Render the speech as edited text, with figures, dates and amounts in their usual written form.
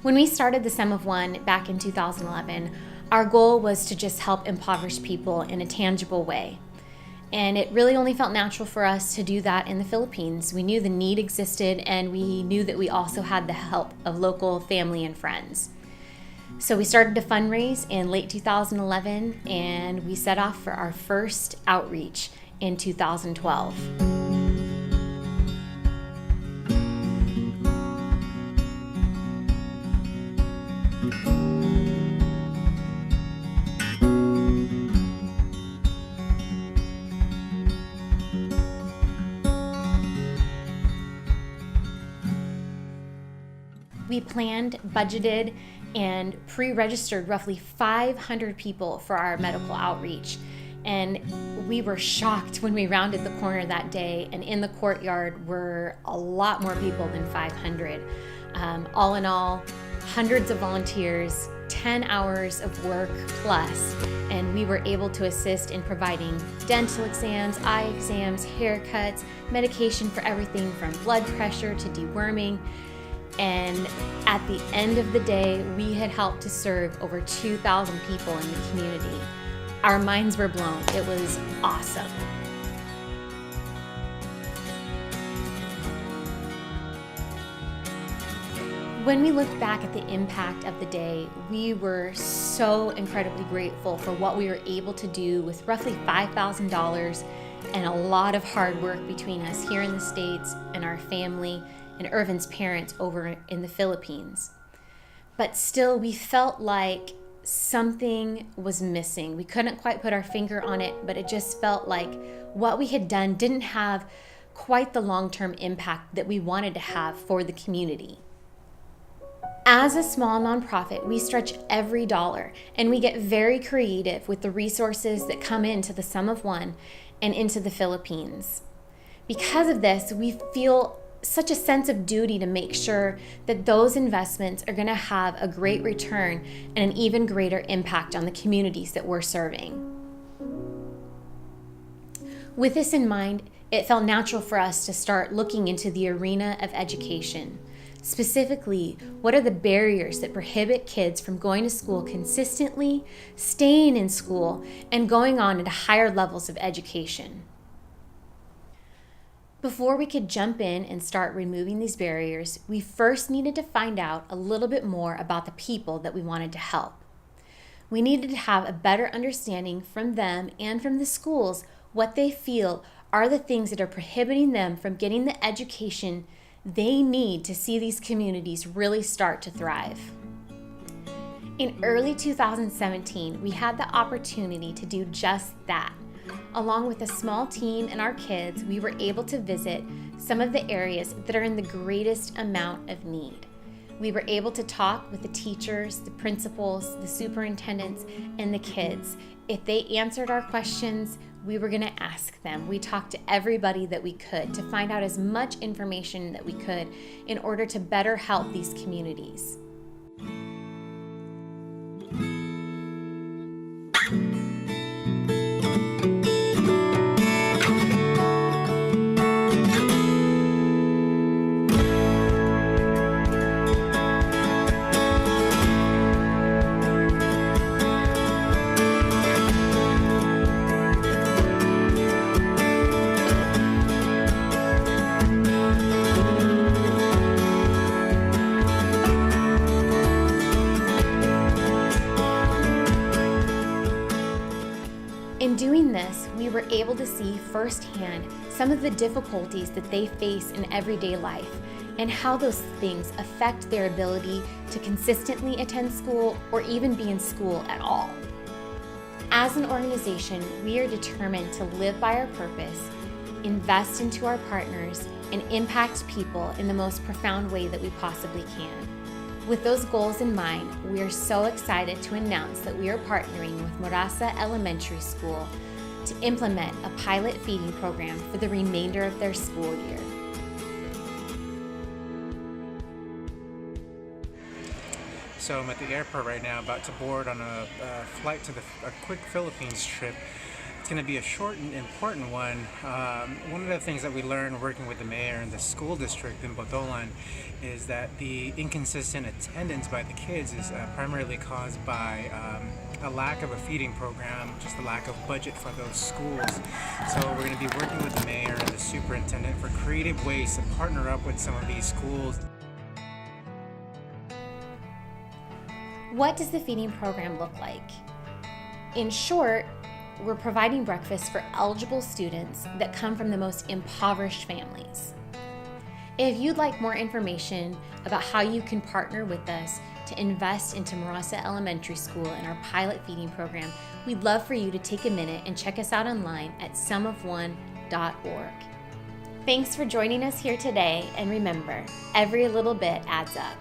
When we started the Sum of One back in 2011, our goal was to just help impoverished people in a tangible way. And it really only felt natural for us to do that in the Philippines. We knew the need existed, and we knew that we also had the help of local family and friends. So we started to fundraise in late 2011, and we set off for our first outreach in 2012. We planned, budgeted, and pre-registered roughly 500 people for our medical outreach. And we were shocked when we rounded the corner that day, and in the courtyard were a lot more people than 500. All in all, hundreds of volunteers, 10 hours of work plus, and we were able to assist in providing dental exams, eye exams, haircuts, medication for everything from blood pressure to deworming. And at the end of the day, we had helped to serve over 2,000 people in the community. Our minds were blown. It was awesome. When we looked back at the impact of the day, we were so incredibly grateful for what we were able to do with roughly $5,000 and a lot of hard work between us here in the States and our family and Irvin's parents over in the Philippines. But still, we felt like something was missing. We couldn't quite put our finger on it, but it just felt like what we had done didn't have quite the long-term impact that we wanted to have for the community. As a small nonprofit, we stretch every dollar, and we get very creative with the resources that come into the Sum of One and into the Philippines. Because of this, we feel such a sense of duty to make sure that those investments are going to have a great return and an even greater impact on the communities that we're serving. With this in mind, it felt natural for us to start looking into the arena of education. Specifically, what are the barriers that prohibit kids from going to school consistently, staying in school, and going on into higher levels of education? Before we could jump in and start removing these barriers, we first needed to find out a little bit more about the people that we wanted to help. We needed to have a better understanding from them and from the schools what they feel are the things that are prohibiting them from getting the education they need to see these communities really start to thrive. In early 2017, we had the opportunity to do just that. Along with a small team and our kids, we were able to visit some of the areas that are in the greatest amount of need. We were able to talk with the teachers, the principals, the superintendents, and the kids. If they answered our questions, we were going to ask them. We talked to everybody that we could to find out as much information that we could in order to better help these communities. In doing this, we were able to see firsthand some of the difficulties that they face in everyday life and how those things affect their ability to consistently attend school or even be in school at all. As an organization, we are determined to live by our purpose, invest into our partners, and impact people in the most profound way that we possibly can. With those goals in mind, we are so excited to announce that we are partnering with Moraza Elementary School to implement a pilot feeding program for the remainder of their school year. So I'm at the airport right now, about to board on a flight to a quick Philippines trip. It's going to be a short and important one. One of the things that we learned working with the mayor and the school district in Botolan is that the inconsistent attendance by the kids is primarily caused by a lack of a feeding program, just a lack of budget for those schools. So we're going to be working with the mayor and the superintendent for creative ways to partner up with some of these schools. What does the feeding program look like? In short, we're providing breakfast for eligible students that come from the most impoverished families. If you'd like more information about how you can partner with us to invest into Moraza Elementary School and our pilot feeding program, we'd love for you to take a minute and check us out online at sumofone.org. Thanks for joining us here today, and remember, every little bit adds up.